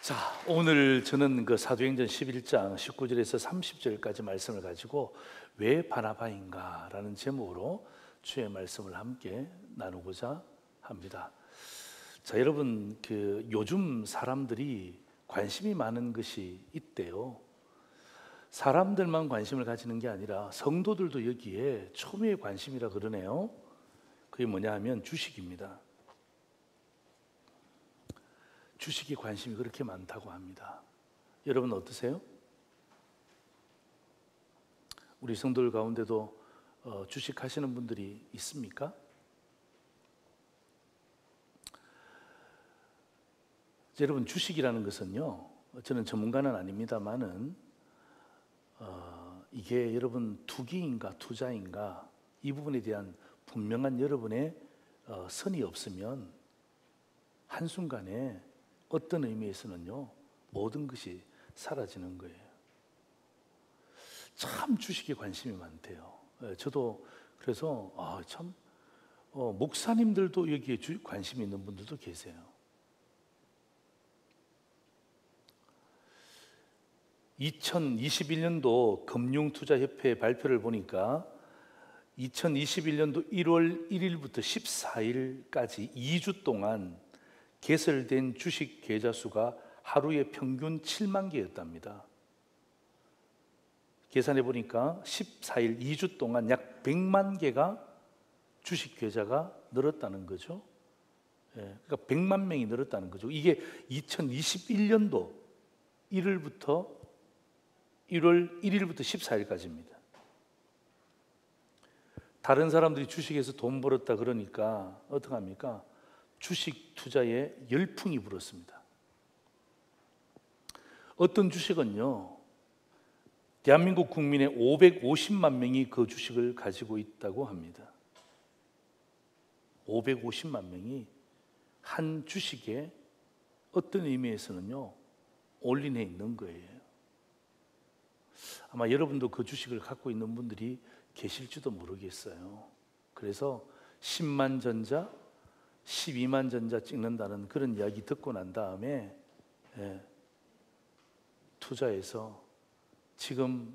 자, 오늘 저는 그 사도행전 11장 19절에서 30절까지 말씀을 가지고 왜 바나바인가라는 제목으로 주의 말씀을 함께 나누고자 합니다. 자, 여러분, 요즘 사람들이 관심이 많은 것이 있대요. 사람들만 관심을 가지는 게 아니라 성도들도 여기에 초미의 관심이라 그러네요. 그게 뭐냐 하면 주식입니다. 주식에 관심이 그렇게 많다고 합니다. 여러분 어떠세요? 우리 성도들 가운데도 주식 하시는 분들이 있습니까? 여러분, 주식이라는 것은요, 저는 전문가는 아닙니다만은 이게 여러분 투기인가 투자인가 이 부분에 대한 분명한 여러분의 선이 없으면 한순간에 어떤 의미에서는요, 모든 것이 사라지는 거예요. 참 주식에 관심이 많대요. 저도 그래서 참 목사님들도 여기에 관심이 있는 분들도 계세요. (2021년도) 금융투자협회 발표를 보니까 2021년도 1월 1일부터 14일까지 2주 동안 개설된 주식 계좌 수가 하루에 평균 7만 개였답니다. 계산해 보니까 14일 2주 동안 약 100만 개가 주식 계좌가 늘었다는 거죠. 그러니까 100만 명이 늘었다는 거죠. 이게 2021년도 1월 1일부터 14일까지입니다. 다른 사람들이 주식에서 돈 벌었다 그러니까 어떡합니까? 주식 투자에 열풍이 불었습니다. 어떤 주식은요, 대한민국 국민의 550만 명이 그 주식을 가지고 있다고 합니다. 550만 명이 한 주식에 어떤 의미에서는요, 올인해 있는 거예요. 아마 여러분도 그 주식을 갖고 있는 분들이 계실지도 모르겠어요. 그래서 10만 전자 12만 전자 찍는다는 그런 이야기 듣고 난 다음에 투자해서 지금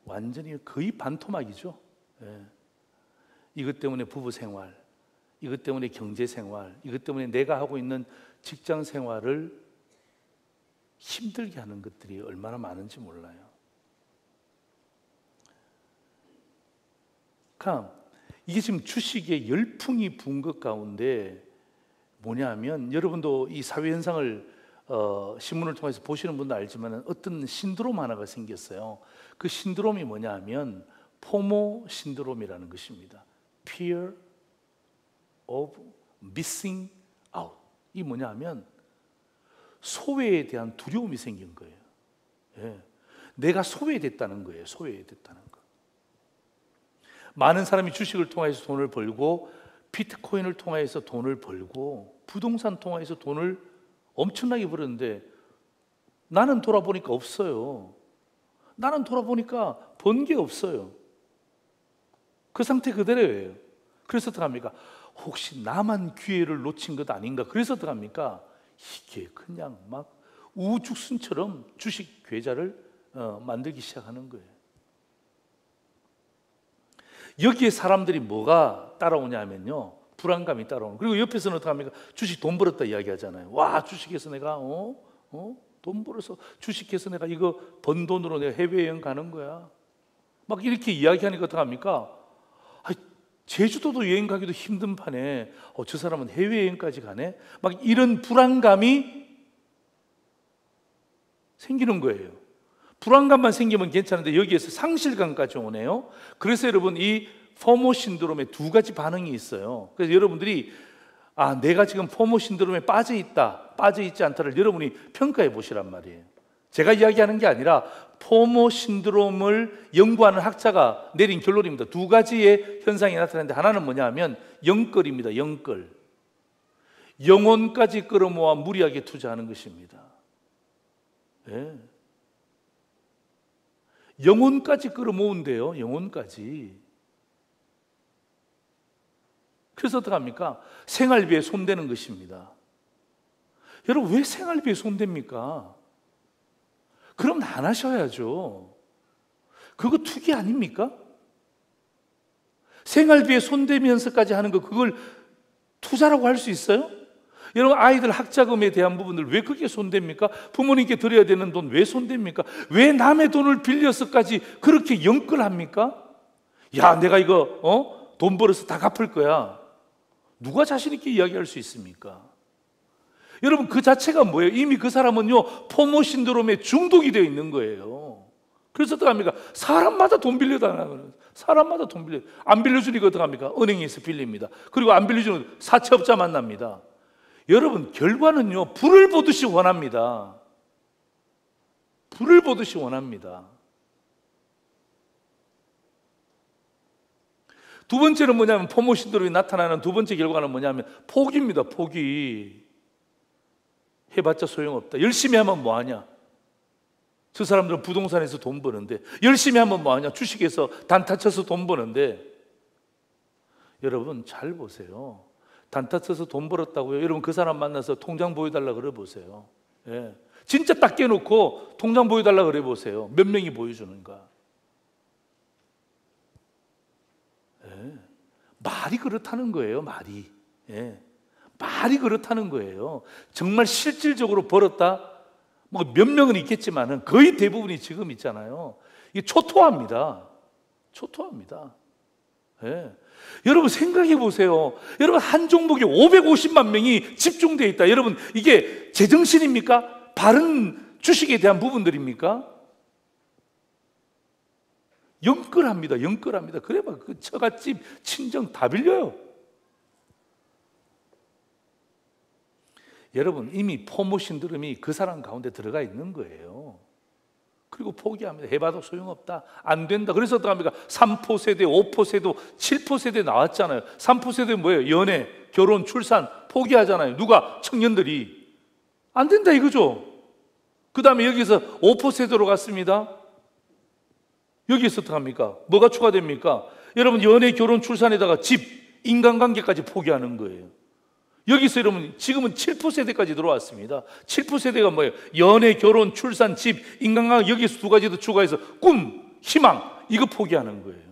완전히 거의 반토막이죠. 이것 때문에 부부 생활, 이것 때문에 경제 생활, 이것 때문에 내가 하고 있는 직장 생활을 힘들게 하는 것들이 얼마나 많은지 몰라요. 그러니까 이게 지금 주식에 열풍이 부은 것 가운데 뭐냐 하면, 여러분도 이 사회 현상을 신문을 통해서 보시는 분도 알지만 어떤 신드롬 하나가 생겼어요. 그 신드롬이 뭐냐 하면 포모 신드롬이라는 것입니다. Fear of missing out. 이 뭐냐 하면 소외에 대한 두려움이 생긴 거예요. 내가 소외됐다는 거예요. 소외됐다는 거. 많은 사람이 주식을 통해서 돈을 벌고, 비트코인을 통해서 돈을 벌고, 부동산 통해서 돈을 엄청나게 벌었는데 나는 돌아보니까 없어요. 나는 돌아보니까 번 게 없어요. 그 상태 그대로예요. 그래서 어떡합니까? 혹시 나만 기회를 놓친 것 아닌가? 그래서 어떡합니까? 이게 그냥 막 우후죽순처럼 주식 계좌를 만들기 시작하는 거예요. 여기에 사람들이 뭐가 따라오냐면요, 불안감이 따라오는. 그리고 옆에서는 어떡합니까? 주식 돈 벌었다 이야기하잖아요. 와, 주식해서 내가 돈 벌어서 주식해서 내가 이거 번 돈으로 내가 해외여행 가는 거야, 막 이렇게 이야기하니까 어떡합니까? 제주도도 여행 가기도 힘든 판에 저 사람은 해외여행까지 가네? 막 이런 불안감이 생기는 거예요. 불안감만 생기면 괜찮은데 여기에서 상실감까지 오네요. 그래서 여러분, 이 포모 신드롬에 두 가지 반응이 있어요. 그래서 여러분들이 내가 지금 포모 신드롬에 빠져 있다, 빠져 있지 않다를 여러분이 평가해 보시란 말이에요. 제가 이야기하는 게 아니라 포모 신드롬을 연구하는 학자가 내린 결론입니다. 두 가지의 현상이 나타나는데, 하나는 뭐냐 하면 영끌입니다. 영끌. 영혼까지 끌어모아 무리하게 투자하는 것입니다. 영혼까지 끌어모은대요. 영혼까지. 그래서 어떡합니까? 생활비에 손대는 것입니다. 여러분, 왜 생활비에 손댑니까? 그럼 안 하셔야죠. 그거 투기 아닙니까? 생활비에 손대면서까지 하는 거, 그걸 투자라고 할 수 있어요? 여러분, 아이들 학자금에 대한 부분들 왜 그게 손댑니까? 부모님께 드려야 되는 돈 왜 손댑니까? 왜 남의 돈을 빌려서까지 그렇게 영끌합니까? 야, 내가 이거 돈 벌어서 다 갚을 거야. 누가 자신 있게 이야기할 수 있습니까? 여러분, 그 자체가 뭐예요? 이미 그 사람은요, 포모 신드롬에 중독이 되어 있는 거예요. 그래서 어떡합니까? 사람마다 돈 빌려달라고. 사람마다 돈 빌려. 안 빌려주니까 어떡합니까? 은행에서 빌립니다. 그리고 안 빌려주는 사채업자 만납니다. 여러분, 결과는요, 불을 보듯이 원합니다. 불을 보듯이 원합니다. 두 번째는 뭐냐면, 포모 신드롬이 나타나는 두 번째 결과는 뭐냐면 포기입니다. 포기. 해봤자 소용없다. 열심히 하면 뭐하냐? 저 사람들은 부동산에서 돈 버는데, 열심히 하면 뭐하냐? 주식에서 단타 쳐서 돈 버는데. 여러분, 잘 보세요. 단타 쳐서 돈 벌었다고요? 여러분, 그 사람 만나서 통장 보여달라 그래 보세요. 예. 진짜 딱 깨놓고 통장 보여달라 그래 보세요. 몇 명이 보여주는가? 예. 말이 그렇다는 거예요. 말이. 예. 말이 그렇다는 거예요. 정말 실질적으로 벌었다? 뭐 몇 명은 있겠지만은 거의 대부분이 지금 있잖아요. 이게 초토화입니다. 초토화입니다. 예. 여러분, 생각해 보세요. 여러분, 한 종목에 550만 명이 집중되어 있다. 여러분, 이게 제정신입니까? 바른 주식에 대한 부분들입니까? 영끌합니다. 영끌합니다. 그래봐 그 처갓집 친정 다 빌려요. 여러분, 이미 포모 신드롬이 그 사람 가운데 들어가 있는 거예요. 그리고 포기합니다. 해봐도 소용없다. 안 된다. 그래서 어떡합니까? 3포 세대, 5포 세대, 7포 세대 나왔잖아요. 3포 세대 뭐예요? 연애, 결혼, 출산 포기하잖아요. 누가? 청년들이. 안 된다 이거죠. 그 다음에 여기서 5포 세대로 갔습니다. 여기서 어떡합니까? 뭐가 추가됩니까? 여러분, 연애, 결혼, 출산에다가 집, 인간관계까지 포기하는 거예요. 여기서 여러분, 지금은 7포 세대까지 들어왔습니다. 7포 세대가 뭐예요? 연애, 결혼, 출산, 집, 인간관계, 여기서 두 가지 더 추가해서 꿈, 희망, 이거 포기하는 거예요.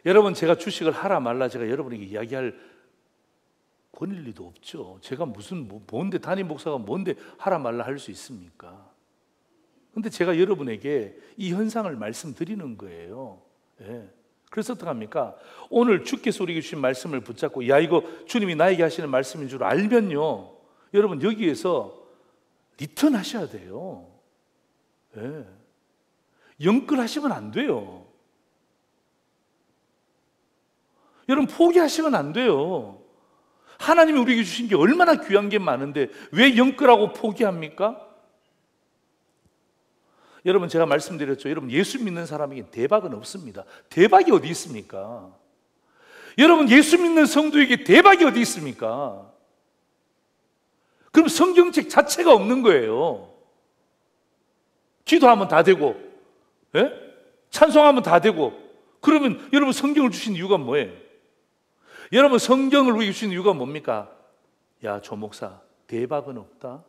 여러분, 제가 주식을 하라 말라 제가 여러분에게 이야기할 권리도 없죠. 제가 무슨 뭔데, 담임 목사가 뭔데 하라 말라 할 수 있습니까? 근데 제가 여러분에게 이 현상을 말씀드리는 거예요. 예. 그래서 어떡합니까? 오늘 주께서 우리에게 주신 말씀을 붙잡고, 야, 이거 주님이 나에게 하시는 말씀인 줄 알면요, 여러분, 여기에서 리턴 하셔야 돼요. 예. 영끌하시면 안 돼요. 여러분, 포기하시면 안 돼요. 하나님이 우리에게 주신 게 얼마나 귀한 게 많은데 왜 영끌하고 포기합니까? 여러분, 제가 말씀드렸죠. 여러분, 예수 믿는 사람에게 대박은 없습니다. 대박이 어디 있습니까? 여러분, 예수 믿는 성도에게 대박이 어디 있습니까? 그럼 성경책 자체가 없는 거예요. 기도하면 다 되고, 예? 찬송하면 다 되고, 그러면 여러분, 성경을 주신 이유가 뭐예요? 여러분, 성경을 우리에게 주신 이유가 뭡니까? 야, 조 목사, 대박은 없다.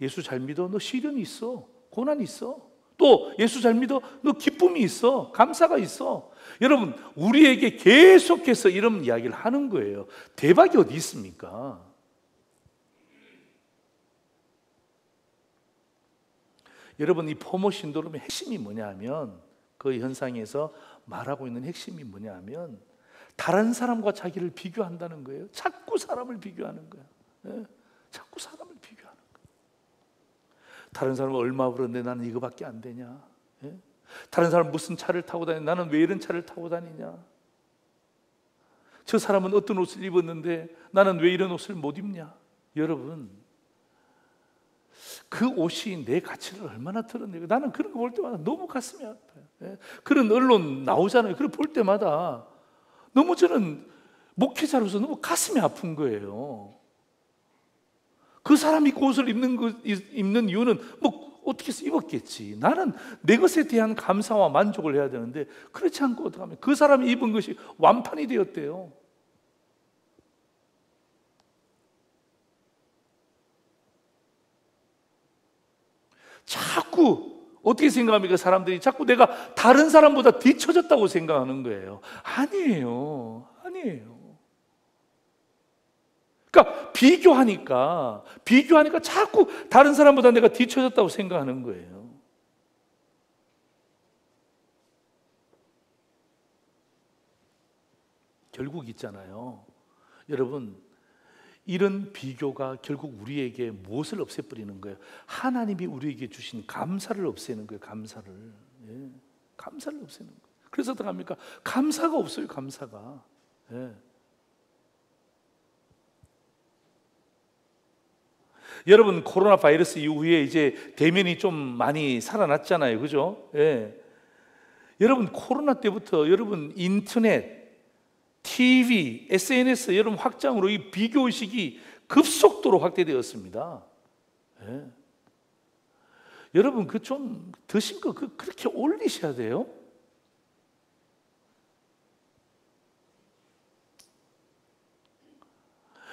예수 잘 믿어? 너 시련이 있어. 고난이 있어. 또 예수 잘 믿어? 너 기쁨이 있어. 감사가 있어. 여러분, 우리에게 계속해서 이런 이야기를 하는 거예요. 대박이 어디 있습니까? 여러분, 이 포모 신드롬의 핵심이 뭐냐 하면, 그 현상에서 말하고 있는 핵심이 뭐냐 하면, 다른 사람과 자기를 비교한다는 거예요. 자꾸 사람을 비교하는 거야. 예? 자꾸 사람을 비교하는 거야. 다른 사람은 얼마 벌었는데 나는 이거밖에 안 되냐? 예? 다른 사람은 무슨 차를 타고 다니냐? 나는 왜 이런 차를 타고 다니냐? 저 사람은 어떤 옷을 입었는데 나는 왜 이런 옷을 못 입냐? 여러분, 그 옷이 내 가치를 얼마나 드러내고, 나는 그런 거 볼 때마다 너무 가슴이 아파요. 예? 그런 언론 나오잖아요. 그걸 볼 때마다 너무 저는 목회자로서 너무 가슴이 아픈 거예요. 그 사람이 그 옷을 입는 이유는 뭐 어떻게 해서 입었겠지. 나는 내 것에 대한 감사와 만족을 해야 되는데 그렇지 않고 어떻게 하면 그 사람이 입은 것이 완판이 되었대요. 자꾸 어떻게 생각합니까? 사람들이 자꾸 내가 다른 사람보다 뒤처졌다고 생각하는 거예요. 아니에요. 아니에요. 그러니까 비교하니까 자꾸 다른 사람보다 내가 뒤처졌다고 생각하는 거예요. 결국 있잖아요. 여러분, 이런 비교가 결국 우리에게 무엇을 없애버리는 거예요? 하나님이 우리에게 주신 감사를 없애는 거예요. 감사를. 예. 감사를 없애는 거예요. 그래서 어떻게 합니까? 감사가 없어요. 감사가. 예. 여러분, 코로나 바이러스 이후에 이제 대면이 좀 많이 살아났잖아요. 그죠? 예. 여러분, 코로나 때부터 여러분 인터넷, TV, SNS 여러분 확장으로 이 비교의식이 급속도로 확대되었습니다. 예. 여러분, 그 좀 드신 거 그렇게 올리셔야 돼요?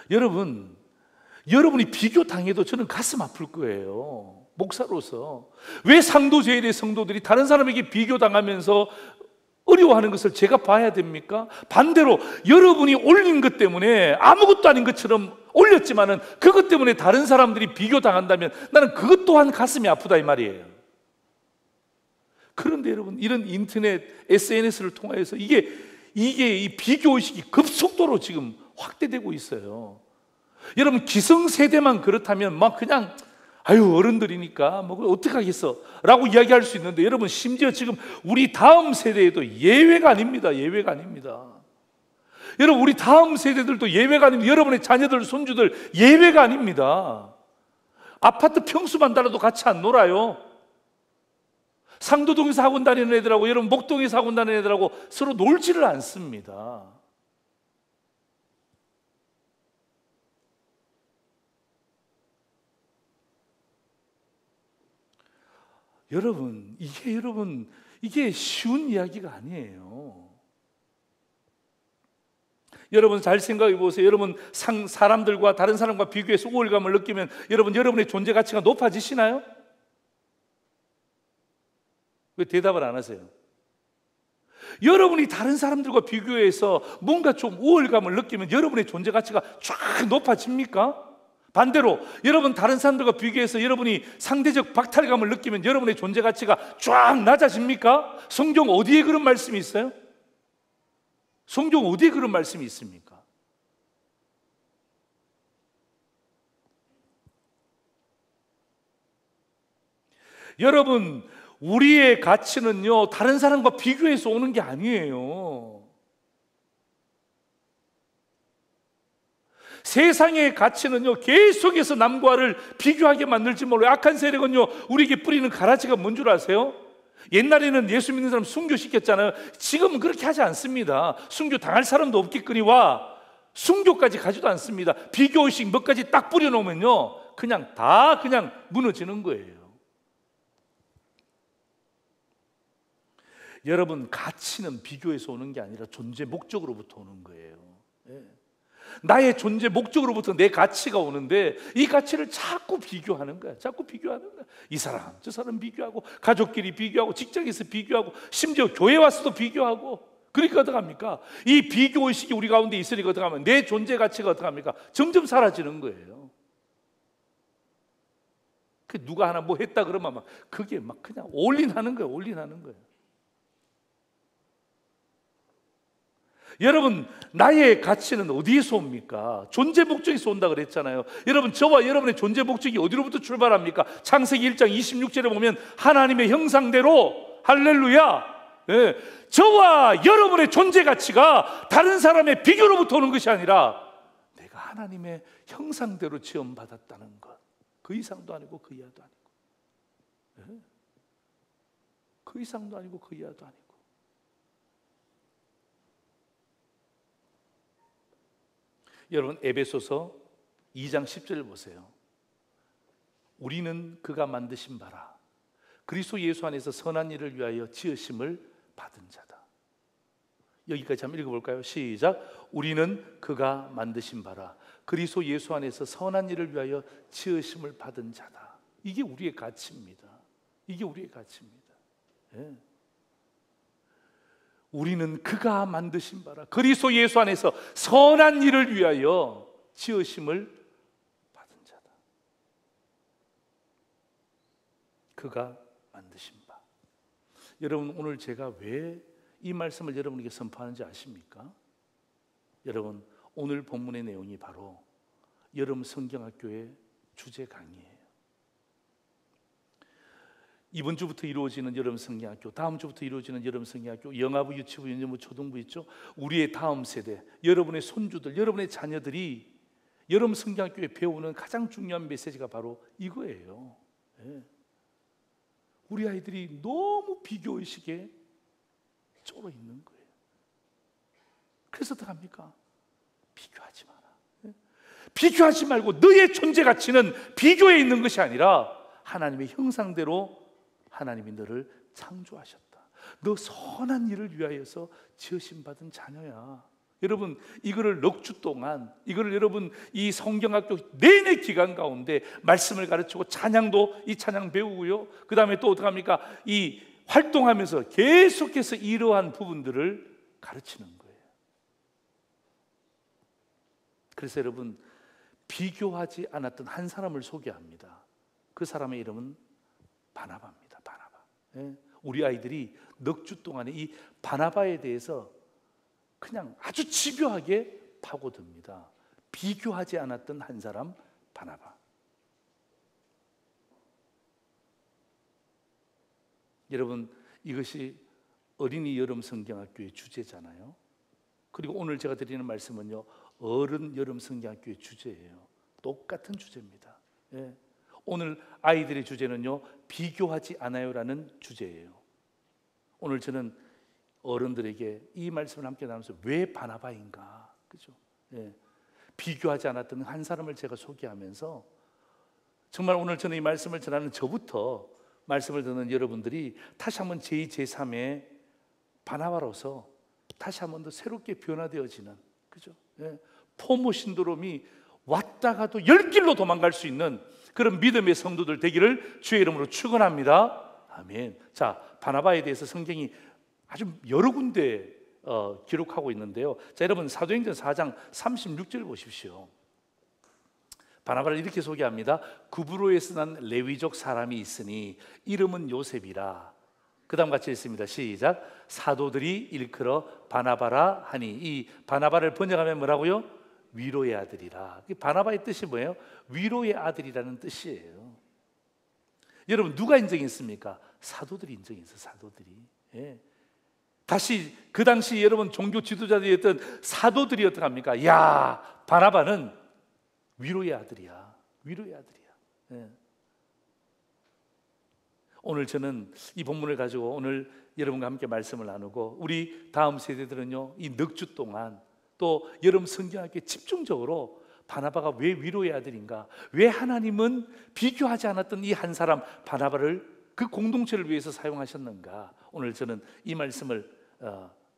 여러분이 비교 당해도 저는 가슴 아플 거예요. 목사로서. 왜 상도제일의 성도들이 다른 사람에게 비교 당하면서 어려워하는 것을 제가 봐야 됩니까? 반대로 여러분이 올린 것 때문에 아무것도 아닌 것처럼 올렸지만은 그것 때문에 다른 사람들이 비교 당한다면 나는 그것 또한 가슴이 아프다 이 말이에요. 그런데 여러분, 이런 인터넷, SNS를 통해서 이게 이 비교의식이 급속도로 지금 확대되고 있어요. 여러분, 기성세대만 그렇다면 막 그냥 아유 어른들이니까 뭐 어떡하겠어 라고 이야기할 수 있는데 여러분, 심지어 지금 우리 다음 세대에도 예외가 아닙니다. 예외가 아닙니다. 여러분, 우리 다음 세대들도 예외가 아닙니다. 여러분의 자녀들, 손주들 예외가 아닙니다. 아파트 평수만 달아도 같이 안 놀아요. 상도동에서 학원 다니는 애들하고 여러분 목동에서 학원 다니는 애들하고 서로 놀지를 않습니다. 여러분, 이게 쉬운 이야기가 아니에요. 여러분 잘 생각해 보세요. 여러분 사람들과 다른 사람과 비교해서 우월감을 느끼면 여러분의 존재 가치가 높아지시나요? 왜 대답을 안 하세요? 여러분이 다른 사람들과 비교해서 뭔가 좀 우월감을 느끼면 여러분의 존재 가치가 쫙 높아집니까? 반대로 여러분 다른 사람들과 비교해서 여러분이 상대적 박탈감을 느끼면 여러분의 존재 가치가 쫙 낮아집니까? 성경 어디에 그런 말씀이 있어요? 성경 어디에 그런 말씀이 있습니까? 여러분, 우리의 가치는요 다른 사람과 비교해서 오는 게 아니에요. 세상의 가치는요 계속해서 남과를 비교하게 만들지 몰라요. 악한 세력은요 우리에게 뿌리는 가라지가 뭔 줄 아세요? 옛날에는 예수 믿는 사람 순교시켰잖아요. 지금은 그렇게 하지 않습니다. 순교 당할 사람도 없겠거니와 순교까지 가지도 않습니다. 비교의식 몇 가지 딱 뿌려놓으면요 그냥 무너지는 거예요. 여러분, 가치는 비교에서 오는 게 아니라 존재 목적으로부터 오는 거예요. 예. 나의 존재 목적으로부터 내 가치가 오는데 이 가치를 자꾸 비교하는 거야. 자꾸 비교하는 거야. 이 사람, 저 사람 비교하고 가족끼리 비교하고 직장에서 비교하고 심지어 교회 와서도 비교하고. 그러니까 어떡합니까? 이 비교의식이 우리 가운데 있으니까 어떡하면 내 존재 가치가 어떡합니까? 점점 사라지는 거예요. 그 누가 하나 뭐 했다 그러면 막 그게 막 그냥 올인하는 거예요. 올인하는 거예요. 여러분, 나의 가치는 어디에서 옵니까? 존재 목적에서 온다 그랬잖아요. 여러분, 저와 여러분의 존재 목적이 어디로부터 출발합니까? 창세기 1장 26절에 보면 하나님의 형상대로 할렐루야. 예, 저와 여러분의 존재 가치가 다른 사람의 비교로부터 오는 것이 아니라 내가 하나님의 형상대로 지음받았다는 것. 그 이상도 아니고 그 이하도 아니고. 예? 그 이상도 아니고 그 이하도 아니고. 여러분, 에베소서 2장 10절을 보세요. 우리는 그가 만드신 바라 그리스도 예수 안에서 선한 일을 위하여 지으심을 받은 자다. 여기까지 한번 읽어볼까요? 시작. 우리는 그가 만드신 바라 그리스도 예수 안에서 선한 일을 위하여 지으심을 받은 자다. 이게 우리의 가치입니다. 이게 우리의 가치입니다. 예. 우리는 그가 만드신 바라 그리스도 예수 안에서 선한 일을 위하여 지으심을 받은 자다. 그가 만드신 바. 여러분, 오늘 제가 왜 이 말씀을 여러분에게 선포하는지 아십니까? 여러분, 오늘 본문의 내용이 바로 여름 성경학교의 주제 강의예요. 이번 주부터 이루어지는 여름 성경학교, 다음 주부터 이루어지는 여름 성경학교, 영아부, 유치부, 유년부, 초등부 있죠? 우리의 다음 세대, 여러분의 손주들, 여러분의 자녀들이 여름 성경학교에 배우는 가장 중요한 메시지가 바로 이거예요. 예. 우리 아이들이 너무 비교의식에 쫄아 있는 거예요. 그래서 어떡합니까? 비교하지 마라. 예? 비교하지 말고 너의 존재 가치는 비교에 있는 것이 아니라 하나님의 형상대로 하나님이 너를 창조하셨다. 너 선한 일을 위하여서 지으심 받은 자녀야. 여러분, 이거를 넉 주 동안, 이거를 여러분 이 성경학교 내내 기간 가운데 말씀을 가르치고 찬양도 이 찬양 배우고요. 그 다음에 또 어떡합니까? 이 활동하면서 계속해서 이러한 부분들을 가르치는 거예요. 그래서 여러분, 비교하지 않았던 한 사람을 소개합니다. 그 사람의 이름은 바나바입니다. 바나바. 예? 우리 아이들이 넉 주 동안에 이 바나바에 대해서 그냥 아주 집요하게 파고듭니다. 비교하지 않았던 한 사람, 바나바. 여러분, 이것이 어린이 여름 성경학교의 주제잖아요. 그리고 오늘 제가 드리는 말씀은요, 어른 여름 성경학교의 주제예요. 똑같은 주제입니다. 예. 오늘 아이들의 주제는요, 비교하지 않아요라는 주제예요. 오늘 저는 어른들에게 이 말씀을 함께 나누면서 왜 바나바인가, 그죠? 예. 비교하지 않았던 한 사람을 제가 소개하면서 정말 오늘 저는 이 말씀을 전하는 저부터 말씀을 듣는 여러분들이 다시 한번 제2, 제3의 바나바로서 다시 한번 더 새롭게 변화되어지는, 그죠? 예. 포모 신드롬이 왔다가도 10길로 도망갈 수 있는 그런 믿음의 성도들 되기를 주의 이름으로 축원합니다. 아멘. 자, 바나바에 대해서 성경이 아주 여러 군데 기록하고 있는데요. 자, 여러분 사도행전 4장 36절 보십시오. 바나바를 이렇게 소개합니다. 구브로에서 난 레위족 사람이 있으니 이름은 요셉이라. 그 다음 같이 읽습니다. 시작. 사도들이 일컬어 바나바라 하니. 이 바나바를 번역하면 뭐라고요? 위로의 아들이라. 바나바의 뜻이 뭐예요? 위로의 아들이라는 뜻이에요. 여러분, 누가 인정했습니까? 사도들이 인정했어요. 사도들이. 예. 다시 그 당시 여러분 종교 지도자들이었던 사도들이 어떡합니까? 야, 바나바는 위로의 아들이야. 위로의 아들이야. 예. 오늘 저는 이 본문을 가지고 오늘 여러분과 함께 말씀을 나누고 우리 다음 세대들은요, 이 넉 주 동안 또 여름 성경학교에 집중적으로 바나바가 왜 위로의 아들인가, 왜 하나님은 비교하지 않았던 이 한 사람 바나바를 그 공동체를 위해서 사용하셨는가, 오늘 저는 이 말씀을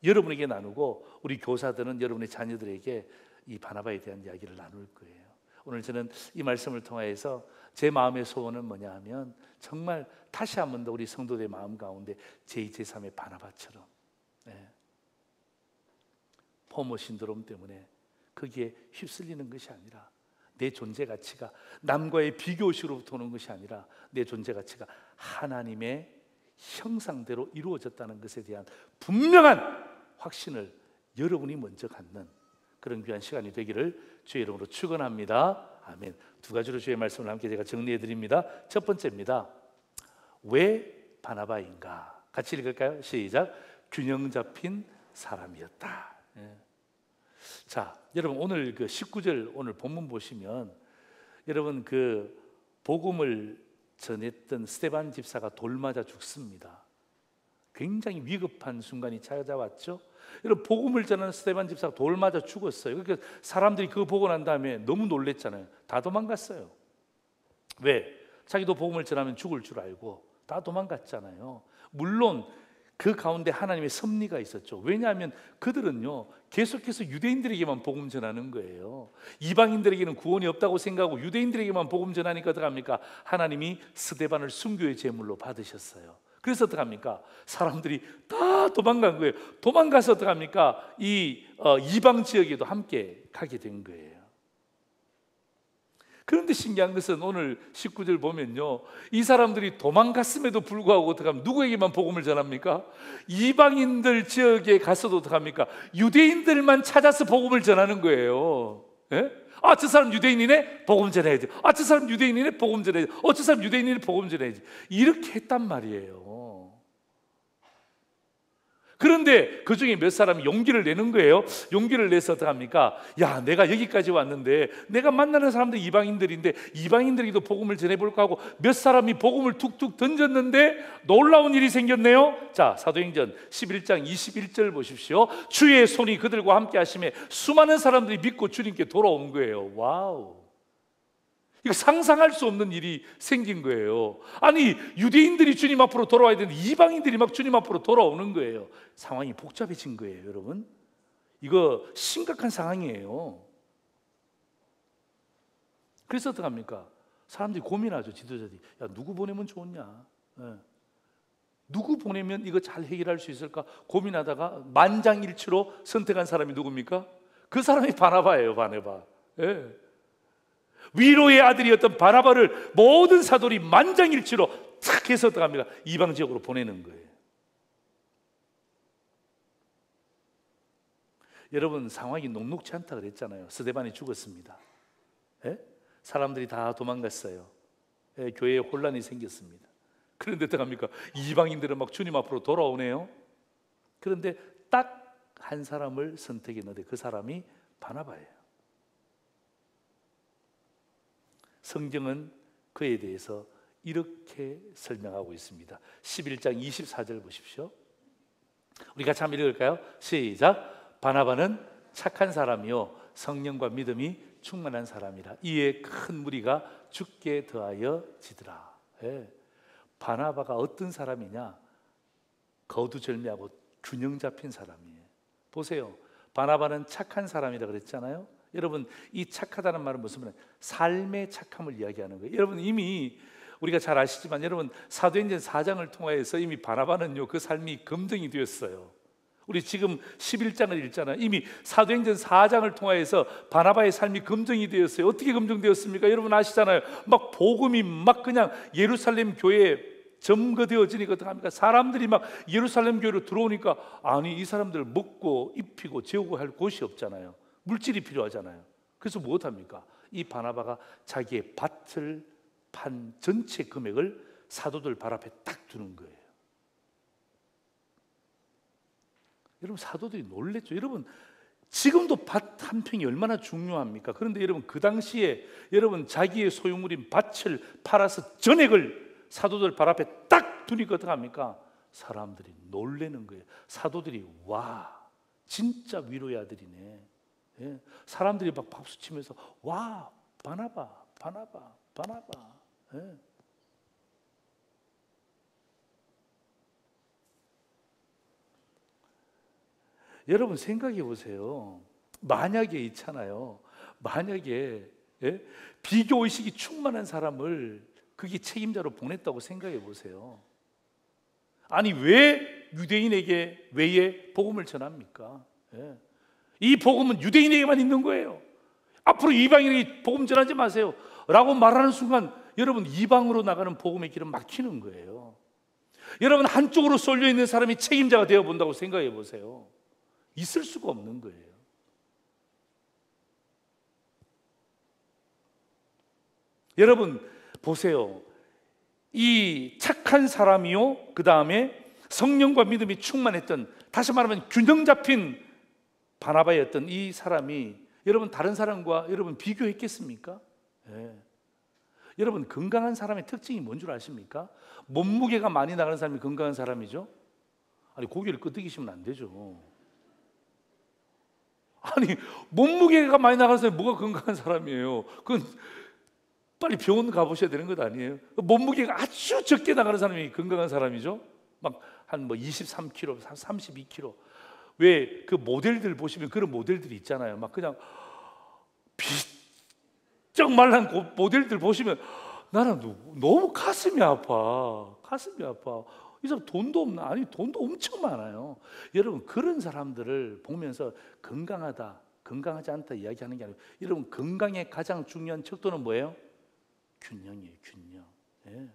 여러분에게 나누고 우리 교사들은 여러분의 자녀들에게 이 바나바에 대한 이야기를 나눌 거예요. 오늘 저는 이 말씀을 통하여서 제 마음의 소원은 뭐냐 하면 정말 다시 한 번 더 우리 성도들의 마음 가운데 제2, 제3의 바나바처럼, 네, 포모 신드롬 때문에 거기에 휩쓸리는 것이 아니라 내 존재 가치가 남과의 비교의식으로부터 오는 것이 아니라 내 존재 가치가 하나님의 형상대로 이루어졌다는 것에 대한 분명한 확신을 여러분이 먼저 갖는 그런 귀한 시간이 되기를 주의 이름으로 축원합니다. 아멘. 두 가지로 주의 말씀을 함께 제가 정리해 드립니다. 첫 번째입니다. 왜 바나바인가? 같이 읽을까요? 시작. 균형 잡힌 사람이었다. 예. 자, 여러분 오늘 그 19절 오늘 본문 보시면 여러분 그 복음을 전했던 스데반 집사가 돌 맞아 죽습니다. 굉장히 위급한 순간이 찾아왔죠. 여러분 복음을 전하는 스데반 집사가 돌 맞아 죽었어요. 그러니까 사람들이 그거 보고 난 다음에 너무 놀랬잖아요. 다 도망갔어요. 왜? 자기도 복음을 전하면 죽을 줄 알고 다 도망갔잖아요. 물론 그 가운데 하나님의 섭리가 있었죠. 왜냐하면 그들은요 계속해서 유대인들에게만 복음 전하는 거예요. 이방인들에게는 구원이 없다고 생각하고 유대인들에게만 복음 전하니까 어떡합니까? 하나님이 스데반을 순교의 제물로 받으셨어요. 그래서 어떡합니까? 사람들이 다 도망간 거예요. 도망가서 어떡합니까? 이 이방 지역에도 함께 가게 된 거예요. 그런데 신기한 것은 오늘 19절 보면요, 이 사람들이 도망갔음에도 불구하고 어떡합니까? 누구에게만 복음을 전합니까? 이방인들 지역에 가서도 어떡합니까? 유대인들만 찾아서 복음을 전하는 거예요. 예? 아, 저 사람 유대인이네? 복음 전해야지. 아, 저 사람 유대인이네? 복음 전해야지. 저 사람 유대인이네? 복음 전해야지. 이렇게 했단 말이에요. 그런데 그 중에 몇 사람이 용기를 내는 거예요. 용기를 내서 어떡합니까? 야, 내가 여기까지 왔는데 내가 만나는 사람들 이방인들인데 이방인들에게도 복음을 전해볼까 하고 몇 사람이 복음을 툭툭 던졌는데 놀라운 일이 생겼네요. 자, 사도행전 11장 21절 보십시오. 주의 손이 그들과 함께 하심에 수많은 사람들이 믿고 주님께 돌아온 거예요. 와우, 이거 상상할 수 없는 일이 생긴 거예요. 아니, 유대인들이 주님 앞으로 돌아와야 되는데 이방인들이 막 주님 앞으로 돌아오는 거예요. 상황이 복잡해진 거예요, 여러분. 이거 심각한 상황이에요. 그래서 어떡합니까? 사람들이 고민하죠, 지도자들이. 야, 누구 보내면 좋냐? 예. 누구 보내면 이거 잘 해결할 수 있을까? 고민하다가 만장일치로 선택한 사람이 누굽니까? 그 사람이 바나바예요, 바나바. 예. 위로의 아들이었던 바나바를 모든 사도들이 만장일치로 탁 해서 어떡합니까? 이방 지역으로 보내는 거예요. 여러분, 상황이 녹록지 않다 그랬잖아요. 스데반이 죽었습니다. 예? 사람들이 다 도망갔어요. 예, 교회에 혼란이 생겼습니다. 그런데 어떡합니까? 이방인들은 막 주님 앞으로 돌아오네요. 그런데 딱 한 사람을 선택했는데 그 사람이 바나바예요. 성경은 그에 대해서 이렇게 설명하고 있습니다. 11장 24절 보십시오. 우리 같이 한번 읽을까요? 시작. 바나바는 착한 사람이요 성령과 믿음이 충만한 사람이라. 이에 큰 무리가 죽게 더하여 지더라. 예. 바나바가 어떤 사람이냐? 거두절미하고 균형 잡힌 사람이에요. 보세요, 바나바는 착한 사람이라 그랬잖아요. 여러분, 이 착하다는 말은 무슨 말이에요? 삶의 착함을 이야기하는 거예요. 여러분, 이미 우리가 잘 아시지만 여러분, 사도행전 4장을 통하여서 이미 바나바는요 그 삶이 검증이 되었어요. 우리 지금 11장을 읽잖아요. 이미 사도행전 4장을 통하여서 바나바의 삶이 검증이 되었어요. 어떻게 검증되었습니까? 여러분 아시잖아요. 막 복음이 막 그냥 예루살렘 교회에 점거되어지니까 어떡합니까? 사람들이 막 예루살렘 교회로 들어오니까 아니, 이 사람들 먹고 입히고 재우고 할 곳이 없잖아요. 물질이 필요하잖아요. 그래서 무엇합니까? 이 바나바가 자기의 밭을 판 전체 금액을 사도들 발 앞에 딱 두는 거예요. 여러분, 사도들이 놀랬죠. 여러분, 지금도 밭 한 평이 얼마나 중요합니까? 그런데 여러분, 그 당시에 여러분 자기의 소유물인 밭을 팔아서 전액을 사도들 발 앞에 딱 두니까 어떡합니까? 사람들이 놀래는 거예요. 사도들이 와, 진짜 위로의 아들이네. 예. 사람들이 막 박수 치면서 와, 바나바, 바나바, 바나바. 예. 여러분 생각해 보세요. 만약에 있잖아요. 만약에 비교 의식이 충만한 사람을 그게 책임자로 보냈다고 생각해 보세요. 아니, 왜 유대인에게 외에 복음을 전합니까? 이 복음은 유대인에게만 있는 거예요. 앞으로 이방인에게 복음 전하지 마세요 라고 말하는 순간 여러분, 이방으로 나가는 복음의 길은 막히는 거예요. 여러분, 한쪽으로 쏠려 있는 사람이 책임자가 되어 본다고 생각해 보세요. 있을 수가 없는 거예요. 여러분 보세요. 이 착한 사람이요, 그 다음에 성령과 믿음이 충만했던, 다시 말하면 균형 잡힌 바나바였던 이 사람이 여러분 다른 사람과 여러분 비교했겠습니까? 네. 여러분, 건강한 사람의 특징이 뭔 줄 아십니까? 몸무게가 많이 나가는 사람이 건강한 사람이죠. 아니, 고기를 끄덕이시면 안 되죠. 아니, 몸무게가 많이 나가는 사람이 뭐가 건강한 사람이에요? 그건 빨리 병원 가보셔야 되는 것 아니에요? 몸무게가 아주 적게 나가는 사람이 건강한 사람이죠. 막 한 뭐 23kg, 32kg. 왜 그 모델들 보시면 그런 모델들이 있잖아요. 막 그냥 비쩍 말란 모델들 보시면 나는 너무 가슴이 아파. 가슴이 아파. 이 사람 돈도 없나? 아니, 돈도 엄청 많아요. 여러분, 그런 사람들을 보면서 건강하다, 건강하지 않다 이야기하는 게 아니고, 여러분, 건강의 가장 중요한 척도는 뭐예요? 균형이에요, 균형. 예.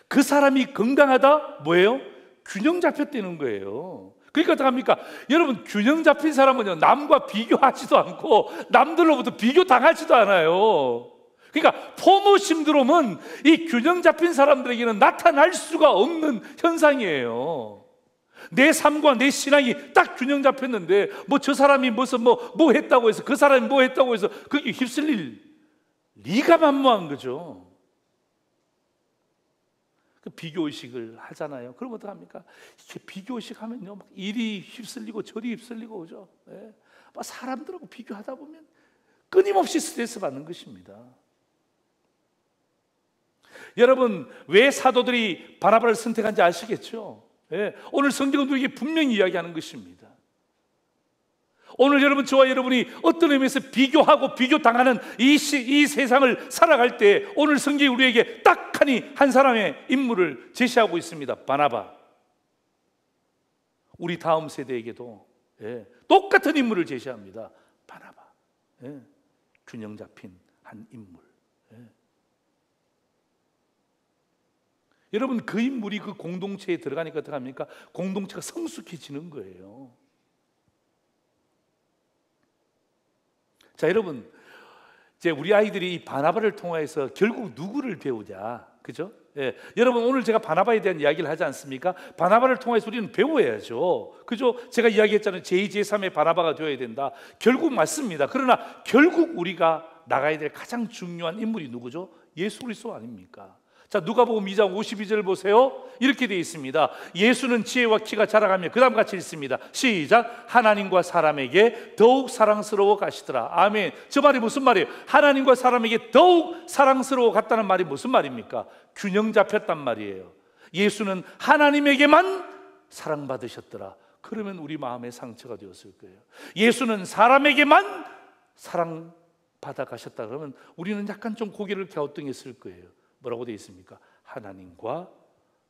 그 사람이 건강하다, 뭐예요? 균형 잡혔다는 거예요. 그러니까 어떡합니까? 여러분, 균형 잡힌 사람은요, 남과 비교하지도 않고 남들로부터 비교당하지도 않아요. 그러니까 포모 신드롬은 이 균형 잡힌 사람들에게는 나타날 수가 없는 현상이에요. 내 삶과 내 신앙이 딱 균형 잡혔는데 뭐 저 사람이 무슨 뭐 했다고 해서 그 사람이 뭐 했다고 해서 그게 휩쓸릴 리가 만무한 거죠. 그 비교의식을 하잖아요. 그럼 어떡합니까? 이렇게 비교의식 하면요, 막 이리 휩쓸리고 저리 휩쓸리고 오죠. 예. 막 사람들하고 비교하다 보면 끊임없이 스트레스 받는 것입니다. 여러분, 왜 사도들이 바나바를 선택한지 아시겠죠? 예. 오늘 성경은 우리에게 분명히 이야기하는 것입니다. 오늘 여러분, 저와 여러분이 어떤 의미에서 비교하고 비교당하는 이 세상을 살아갈 때 오늘 성경이 우리에게 딱하니 한 사람의 인물을 제시하고 있습니다. 바나바. 우리 다음 세대에게도 똑같은 인물을 제시합니다. 바나바. 균형 잡힌 한 인물. 여러분, 그 인물이 그 공동체에 들어가니까 어떡합니까? 공동체가 성숙해지는 거예요. 자, 여러분, 이제 우리 아이들이 이 바나바를 통해서 결국 누구를 배우자, 그죠? 예, 여러분, 오늘 제가 바나바에 대한 이야기를 하지 않습니까? 바나바를 통해서 우리는 배워야죠, 그죠? 제가 이야기했잖아요. 제2, 제3의 바나바가 되어야 된다. 결국 맞습니다. 그러나 결국 우리가 나가야 될 가장 중요한 인물이 누구죠? 예수 그리스도 아닙니까? 자, 누가복음 2장 52절 보세요. 이렇게 되어 있습니다. 예수는 지혜와 키가 자라가며 그 다음 같이 읽습니다. 시작. 하나님과 사람에게 더욱 사랑스러워 가시더라. 아멘. 저 말이 무슨 말이에요? 하나님과 사람에게 더욱 사랑스러워 갔다는 말이 무슨 말입니까? 균형 잡혔단 말이에요. 예수는 하나님에게만 사랑받으셨더라. 그러면 우리 마음에 상처가 되었을 거예요. 예수는 사람에게만 사랑받아 가셨다 그러면 우리는 약간 좀 고개를 갸우뚱했을 거예요. 뭐라고 되어 있습니까? 하나님과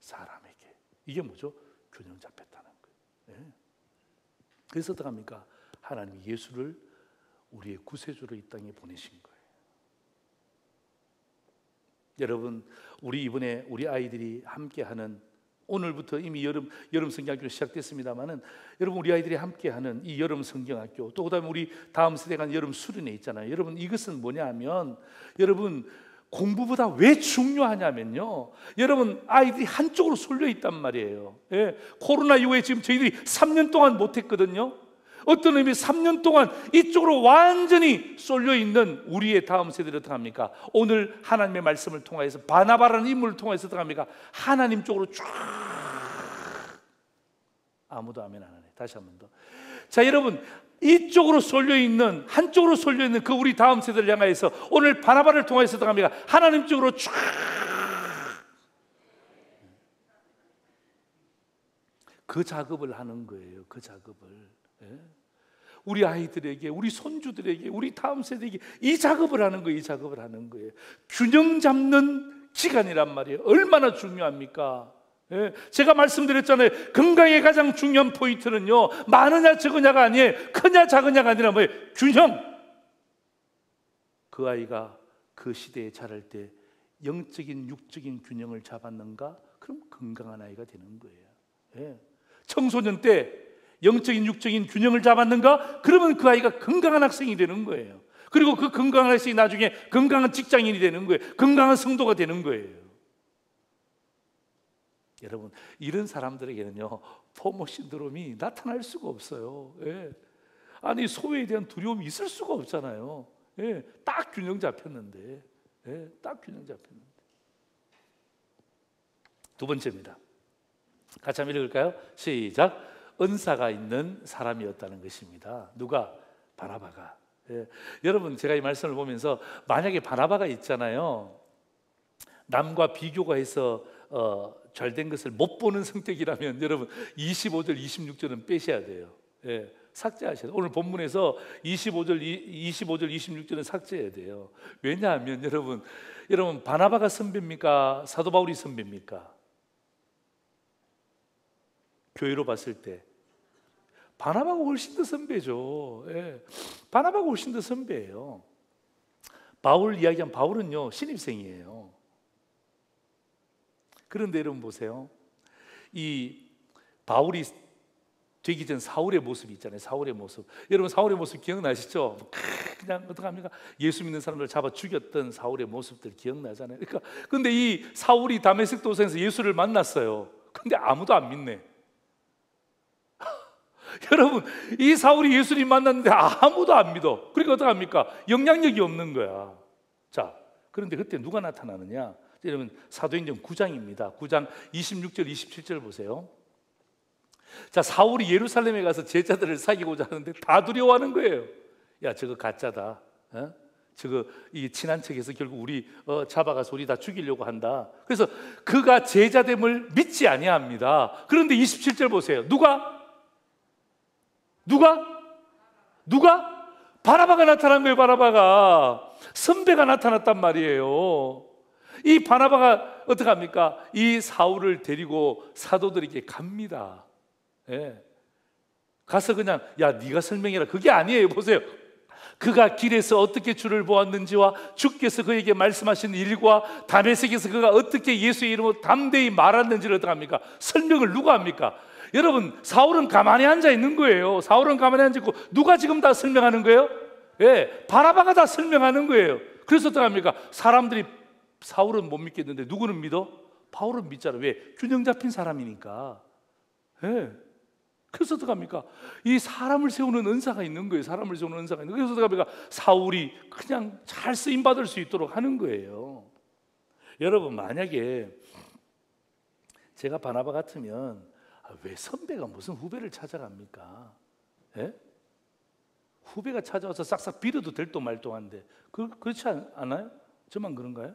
사람에게. 이게 뭐죠? 균형 잡혔다는 거예요. 그래서 어떡합니까? 하나님이 예수를 우리의 구세주로 이 땅에 보내신 거예요. 여러분, 우리 이번에 우리 아이들이 함께하는, 오늘부터 이미 여름 성경학교 시작됐습니다만은, 여러분, 우리 아이들이 함께하는 이 여름 성경학교, 또 그다음에 우리 다음 세대가 여름 수련회 있잖아요. 여러분, 이것은 뭐냐면, 여러분, 공부보다 왜 중요하냐면요, 여러분, 아이들이 한쪽으로 쏠려 있단 말이에요. 코로나 이후에 지금 저희들이 3년 동안 못했거든요. 어떤 의미에서 3년 동안 이쪽으로 완전히 쏠려 있는 우리의 다음 세대를 어떻게 합니까? 오늘 하나님의 말씀을 통해서, 바나바라는 인물을 통해서 어떻게 합니까? 하나님 쪽으로 쫙. 아무도 아멘 안 하네. 다시 한 번 더. 자, 여러분, 이쪽으로 쏠려있는, 한쪽으로 쏠려있는 그 우리 다음 세대를 향해서 오늘 바나바를 통해서 들어갑니다. 하나님 쪽으로 쫙. 그 작업을 하는 거예요. 그 작업을. 우리 아이들에게, 우리 손주들에게, 우리 다음 세대에게 이 작업을 하는 거예요. 이 작업을 하는 거예요. 균형 잡는 기간이란 말이에요. 얼마나 중요합니까? 제가 말씀드렸잖아요. 건강의 가장 중요한 포인트는요, 많으냐 적으냐가 아니에요. 크냐 작으냐가 아니라 뭐예요? 균형. 그 아이가 그 시대에 자랄 때 영적인 육적인 균형을 잡았는가? 그럼 건강한 아이가 되는 거예요. 청소년 때 영적인 육적인 균형을 잡았는가? 그러면 그 아이가 건강한 학생이 되는 거예요. 그리고 그 건강한 학생이 나중에 건강한 직장인이 되는 거예요. 건강한 성도가 되는 거예요. 여러분, 이런 사람들에게는요, 포모 신드롬이 나타날 수가 없어요. 아니, 소외에 대한 두려움이 있을 수가 없잖아요. 딱 균형 잡혔는데. 딱 균형 잡혔는데. 두 번째입니다. 같이 한번 읽을까요? 시작. 은사가 있는 사람이었다는 것입니다. 누가? 바나바가. 예. 여러분, 제가 이 말씀을 보면서 만약에 바나바가 있잖아요. 남과 비교가 해서 잘된 것을 못 보는 성격이라면 여러분 25절, 26절은 빼셔야 돼요. 예. 삭제하셔야 돼요. 오늘 본문에서 25절, 26절은 삭제해야 돼요. 왜냐하면 여러분 바나바가 선배입니까? 사도 바울이 선배입니까? 교회로 봤을 때 바나바가 훨씬 더 선배죠. 예. 바나바가 훨씬 더 선배예요. 바울 이야기한 바울은요 신입생이에요. 그런데 여러분 보세요. 이 바울이 되기 전 사울의 모습이 있잖아요. 사울의 모습. 여러분 사울의 모습 기억나시죠? 그냥 어떡합니까? 예수 믿는 사람들 잡아 죽였던 사울의 모습들 기억나잖아요. 그러니까 근데 이 사울이 다메섹 도상에서 예수를 만났어요. 근데 아무도 안 믿네. 여러분 이 사울이 예수님 만났는데 아무도 안 믿어. 그러니까 어떡합니까? 영향력이 없는 거야. 자, 그런데 그때 누가 나타나느냐? 여러분 사도행전 9장입니다. 9장 26절 27절 보세요. 자, 사울이 예루살렘에 가서 제자들을 사귀고자 하는데 다 두려워하는 거예요. 야, 저거 가짜다. 저거 이 친한 척해서 결국 우리 잡아가서 우리 다 죽이려고 한다. 그래서 그가 제자됨을 믿지 아니합니다. 그런데 27절 보세요. 누가? 바나바가 나타난 거예요. 바나바가 선배가 나타났단 말이에요. 이 바나바가 어떡합니까? 이 사울을 데리고 사도들에게 갑니다. 예. 가서 그냥 야 네가 설명해라 그게 아니에요. 보세요. 그가 길에서 어떻게 주를 보았는지와 주께서 그에게 말씀하신 일과 다메섹에서 그가 어떻게 예수의 이름으로 담대히 말았는지를 어떡합니까? 설명을 누가 합니까? 여러분 사울은 가만히 앉아 있는 거예요. 사울은 가만히 앉아 있고 누가 지금 다 설명하는 거예요? 예, 바나바가 다 설명하는 거예요. 그래서 어떡합니까? 사람들이 사울은 못 믿겠는데 누구는 믿어? 바울은 믿잖아. 왜? 균형 잡힌 사람이니까. 예. 그래서 어떡합니까? 이 사람을 세우는 은사가 있는 거예요. 사람을 세우는 은사가 있는 거예요. 그래서 어떡합니까? 사울이 그냥 잘 쓰임받을 수 있도록 하는 거예요. 여러분 만약에 제가 바나바 같으면 왜 선배가 무슨 후배를 찾아갑니까? 예? 후배가 찾아와서 싹싹 빌어도 될 도 말도 한데 그렇지 않아요? 저만 그런가요?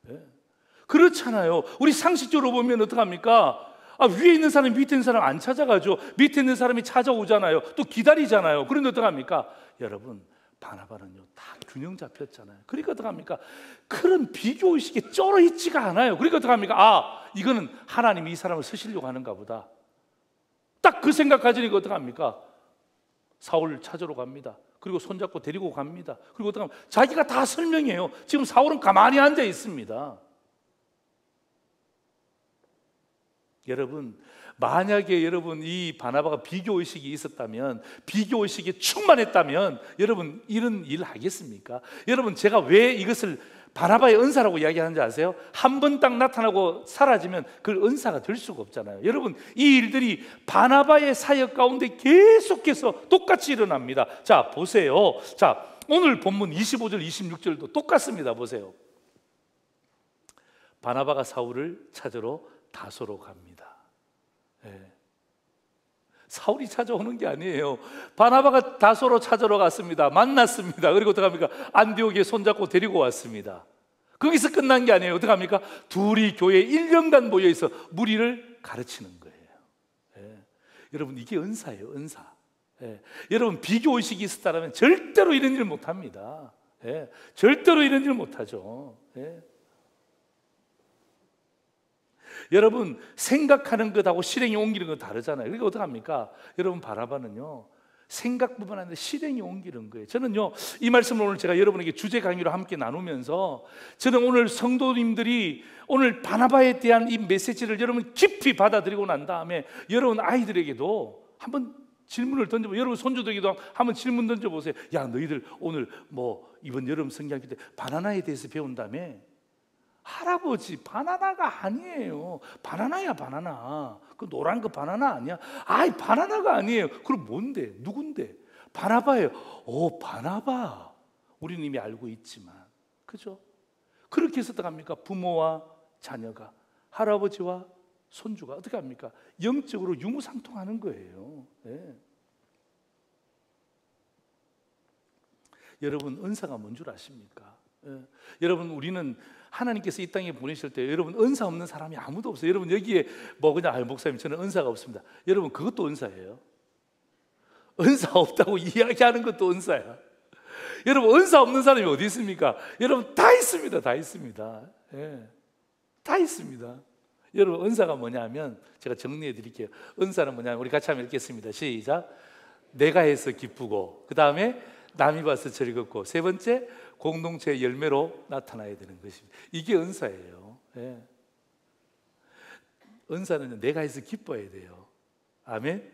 예. 그렇잖아요. 우리 상식적으로 보면 어떡합니까? 위에 있는 사람이 밑에 있는 사람 안 찾아가죠. 밑에 있는 사람이 찾아오잖아요. 또 기다리잖아요. 그런데 어떡합니까? 여러분 바나바는요 다 균형 잡혔잖아요. 그러니까 어떡합니까? 그런 비교의식에 쩔어 있지가 않아요. 그러니까 어떡합니까? 이거는 하나님이 이 사람을 쓰시려고 하는가 보다. 딱 그 생각 가지니까 어떡합니까? 사울을 찾으러 갑니다. 그리고 손잡고 데리고 갑니다. 그리고 어떡합니까? 자기가 다 설명해요. 지금 사울은 가만히 앉아 있습니다. 여러분 만약에 여러분 이 바나바가 비교의식이 있었다면, 비교의식이 충만했다면 여러분 이런 일 하겠습니까? 여러분 제가 왜 이것을 바나바의 은사라고 이야기하는지 아세요? 한 번 딱 나타나고 사라지면 그 은사가 될 수가 없잖아요. 여러분 이 일들이 바나바의 사역 가운데 계속해서 똑같이 일어납니다. 자 보세요. 자 오늘 본문 25절 26절도 똑같습니다. 보세요. 바나바가 사울을 찾으러 다소로 갑니다. 예. 사울이 찾아오는 게 아니에요. 바나바가 다소로 찾으러 갔습니다. 만났습니다. 그리고 어떡합니까? 안디옥에 손잡고 데리고 왔습니다. 거기서 끝난 게 아니에요. 어떡합니까? 둘이 교회에 1년간 모여있어 무리를 가르치는 거예요. 예. 여러분 이게 은사예요. 은사. 예. 여러분 비교의식이 있었다면 절대로 이런 일 못합니다. 예. 절대로 이런 일 못하죠. 예. 여러분 생각하는 것하고 실행이 옮기는 건 다르잖아요. 그러니까 어떡합니까? 여러분 바나바는요 생각뿐만 아니라 실행이 옮기는 거예요. 저는요 이 말씀을 오늘 제가 여러분에게 주제 강의로 함께 나누면서 저는 오늘 성도님들이 오늘 바나바에 대한 이 메시지를 여러분 깊이 받아들이고 난 다음에 여러분 아이들에게도 한번 질문을 던져보세요. 여러분 손주들에게도 한번 질문 던져보세요. 야 너희들 오늘 뭐 이번 여름 성경학교 때 바나나에 대해서 배운다며? 할아버지 바나나가 아니에요. 바나나야 바나나. 그 노란 거 바나나 아니야? 아이 바나나가 아니에요. 그럼 뭔데? 누군데? 바나바예요. 오 바나바. 우리는 이미 알고 있지만 그죠? 그렇게 해서 어떻게 합니까? 부모와 자녀가, 할아버지와 손주가 어떻게 합니까? 영적으로 유무상통하는 거예요. 네. 여러분 은사가 뭔 줄 아십니까? 여러분 우리는 하나님께서 이 땅에 보내실 때 여러분 은사 없는 사람이 아무도 없어요. 여러분 여기에 뭐 그냥 목사님 저는 은사가 없습니다. 여러분 그것도 은사예요. 은사 없다고 이야기하는 것도 은사야. 여러분 은사 없는 사람이 어디 있습니까? 여러분 다 있습니다. 다 있습니다. 다 있습니다. 여러분 은사가 뭐냐면 제가 정리해 드릴게요. 은사는 뭐냐면 우리 같이 한번 읽겠습니다. 시작. 내가 해서 기쁘고, 그 다음에 남이 봐서 즐겁고, 세 번째 공동체의 열매로 나타나야 되는 것입니다. 이게 은사예요. 은사는 내가 해서 기뻐야 돼요. 아멘.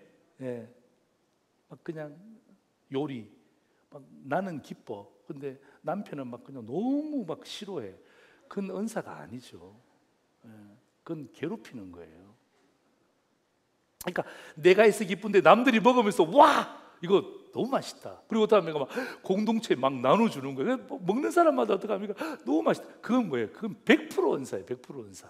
막 그냥 요리 막 나는 기뻐. 근데 남편은 막 그냥 너무 막 싫어해. 그건 은사가 아니죠. 그건 괴롭히는 거예요. 그러니까 내가 해서 기쁜데 남들이 먹으면서 와 이거 너무 맛있다. 그리고 다음에 막 공동체 막 나눠주는 거예요. 먹는 사람마다 어떻게 합니까? 너무 맛있다. 그건 뭐예요? 그건 100% 은사예요. 100% 은사.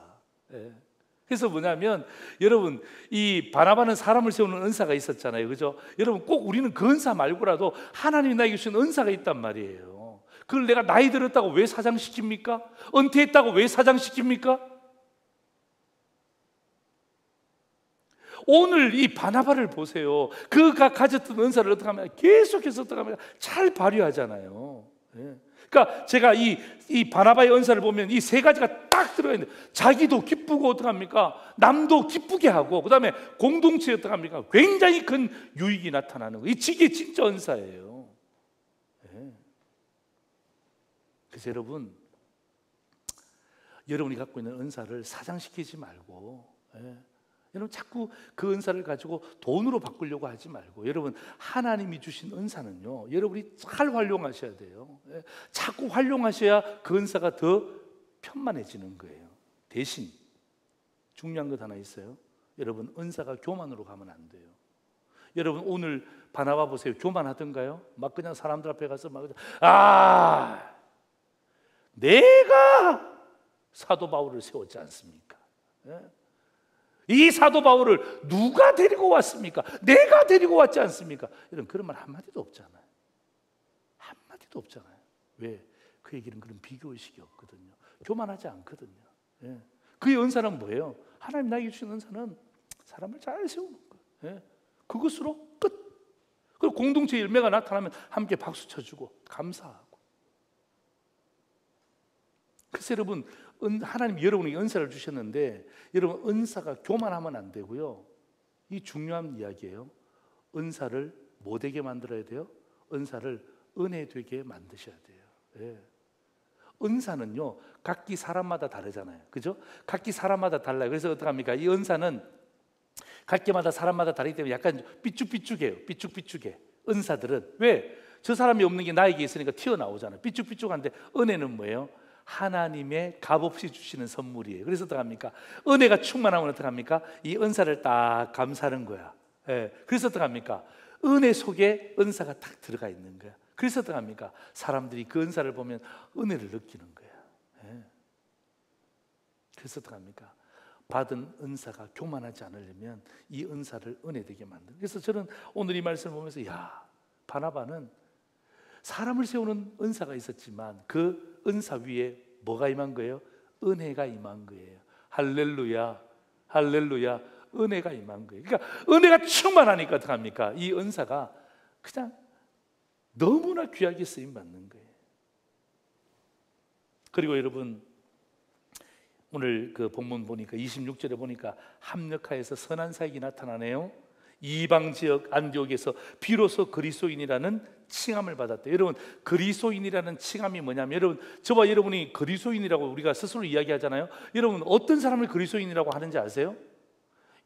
그래서 뭐냐면 여러분 이 바나바는 사람을 세우는 은사가 있었잖아요. 그죠? 여러분 꼭 우리는 그 은사 말고라도 하나님이 나에게 주신 은사가 있단 말이에요. 그걸 내가 나이 들었다고 왜 사장시킵니까? 은퇴했다고 왜 사장시킵니까? 오늘 이 바나바를 보세요. 그가 가졌던 은사를 어떻게 하면 계속해서 어떻게 하면 잘 발휘하잖아요. 그러니까 제가 이 바나바의 은사를 보면 이 세 가지가 딱 들어가 있는데 자기도 기쁘고 어떻게 합니까? 남도 기쁘게 하고 그 다음에 공동체에 어떻게 합니까? 굉장히 큰 유익이 나타나는 거예요. 이게 진짜 은사예요. 그래서 여러분이 갖고 있는 은사를 사장시키지 말고 여러분 자꾸 그 은사를 가지고 돈으로 바꾸려고 하지 말고 여러분 하나님이 주신 은사는요 여러분이 잘 활용하셔야 돼요. 자꾸 활용하셔야 그 은사가 더 편만해지는 거예요. 대신 중요한 것 하나 있어요. 여러분 은사가 교만으로 가면 안 돼요. 여러분 오늘 바나바 보세요. 교만하던가요? 막 그냥 사람들 앞에 가서 막 내가 사도 바울을 세웠지 않습니까? 이 사도 바울을 누가 데리고 왔습니까? 내가 데리고 왔지 않습니까? 이런 그런 말 한마디도 없잖아요. 한마디도 없잖아요. 왜? 그 얘기는 그런 비교의식이 없거든요. 교만하지 않거든요. 그의 은사는 뭐예요? 하나님 나에게 주신 은사는 사람을 잘 세우는 거예요. 그것으로 끝. 그리고 공동체 열매가 나타나면 함께 박수 쳐주고 감사하고. 그래서 여러분 하나님 여러분에게 은사를 주셨는데 여러분 은사가 교만하면 안 되고요. 이 중요한 이야기예요. 은사를 뭐 되게 만들어야 돼요? 은사를 은혜 되게 만드셔야 돼요. 은사는요 각기 사람마다 다르잖아요. 그죠? 각기 사람마다 달라요. 그래서 어떡합니까? 이 은사는 각기마다 사람마다 다르기 때문에 약간 삐쭉삐쭉해요. 삐쭉삐쭉해. 은사들은 왜? 저 사람이 없는 게 나에게 있으니까 튀어나오잖아요. 삐쭉삐쭉한데 은혜는 뭐예요? 하나님의 값없이 주시는 선물이에요. 그래서 어떡합니까? 은혜가 충만하면 어떡합니까? 이 은사를 딱 감사하는 거야. 그래서 어떡합니까? 은혜 속에 은사가 딱 들어가 있는 거야. 그래서 어떡합니까? 사람들이 그 은사를 보면 은혜를 느끼는 거야. 그래서 어떡합니까? 받은 은사가 교만하지 않으려면 이 은사를 은혜되게 만드는. 그래서 저는 오늘 이 말씀을 보면서 바나바는 사람을 세우는 은사가 있었지만 그 은사 위에 뭐가 임한 거예요? 은혜가 임한 거예요. 할렐루야, 할렐루야. 은혜가 임한 거예요. 그러니까 은혜가 충만하니까 어떡합니까? 이 은사가 그냥 너무나 귀하게 쓰임받는 거예요. 그리고 여러분 오늘 그 본문 보니까 26절에 보니까 합력하여서 선한 사역이 나타나네요. 이방 지역 안디옥에서 비로소 그리스도인이라는 칭함을 받았대요. 여러분 그리스도인이라는 칭함이 뭐냐면 여러분 저와 여러분이 그리스도인이라고 우리가 스스로 이야기하잖아요. 여러분 어떤 사람을 그리스도인이라고 하는지 아세요?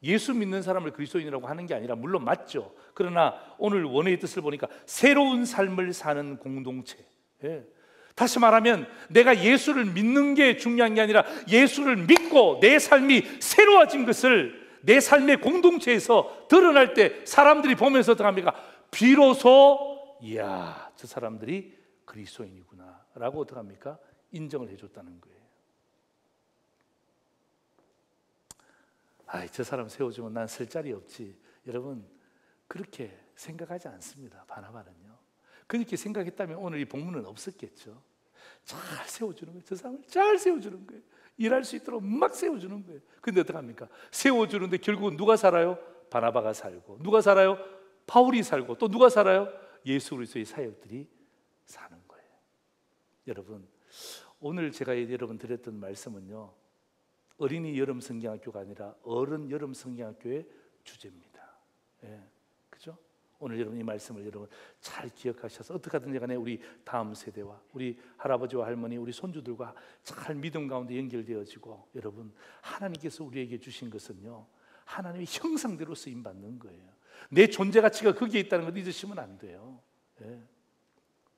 예수 믿는 사람을 그리스도인이라고 하는 게 아니라 물론 맞죠. 그러나 오늘 원어의 뜻을 보니까 새로운 삶을 사는 공동체. 다시 말하면 내가 예수를 믿는 게 중요한 게 아니라 예수를 믿고 내 삶이 새로워진 것을 내 삶의 공동체에서 드러날 때 사람들이 보면서 어떡합니까? 비로소 이야 저 사람들이 그리스도인이구나 라고 어떡합니까? 인정을 해줬다는 거예요. 저 사람 세워주면 난 쓸 자리 없지. 여러분 그렇게 생각하지 않습니다. 바나바는요 그렇게 생각했다면 오늘 이 본문은 없었겠죠. 잘 세워주는 거예요. 저 사람을 잘 세워주는 거예요. 일할 수 있도록 막 세워주는 거예요. 근데 어떡합니까? 세워주는데 결국은 누가 살아요? 바나바가 살고. 누가 살아요? 바울이 살고. 또 누가 살아요? 예수 그리스도의 사역들이 사는 거예요. 여러분, 오늘 제가 여러분 드렸던 말씀은요, 어린이 여름 성경학교가 아니라 어른 여름 성경학교의 주제입니다. 예, 그죠? 오늘 여러분 이 말씀을 여러분 잘 기억하셔서 어떻게 하든지 간에 우리 다음 세대와 우리 할아버지와 할머니, 우리 손주들과 잘 믿음 가운데 연결되어지고, 여러분 하나님께서 우리에게 주신 것은요, 하나님의 형상대로 쓰임 받는 거예요. 내 존재 가치가 거기에 있다는 걸 잊으시면 안 돼요. 예.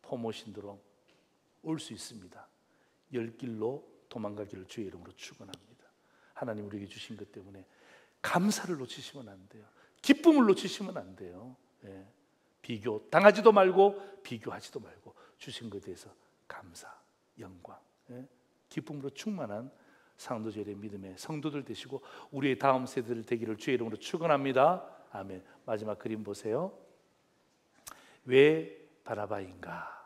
포모 신드롬 올 수 있습니다. 열 길로 도망가기를 주의 이름으로 축원합니다. 하나님 우리에게 주신 것 때문에 감사를 놓치시면 안 돼요. 기쁨을 놓치시면 안 돼요. 예. 비교 당하지도 말고 비교하지도 말고 주신 것에 대해서 감사, 영광, 예. 기쁨으로 충만한 상도절의 믿음의 성도들 되시고 우리의 다음 세대들 되기를 주의 이름으로 축원합니다. 아멘. 마지막 그림 보세요. 왜 바나바인가?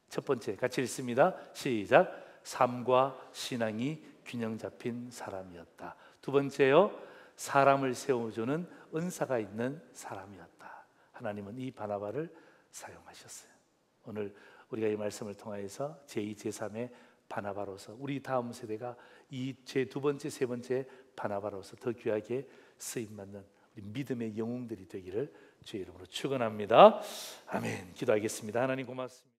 첫 번째 같이 읽습니다. 시작. 삶과 신앙이 균형 잡힌 사람이었다. 두 번째요, 사람을 세워주는 은사가 있는 사람이었다. 하나님은 이 바나바를 사용하셨어요. 오늘 우리가 이 말씀을 통하여서 제2, 제3의 바나바로서 우리 다음 세대가 이 제 두 번째, 세 번째 바나바로서 더 귀하게 쓰임받는 우리 믿음의 영웅들이 되기를 주의 이름으로 축원합니다. 아멘. 기도하겠습니다. 하나님 고맙습니다.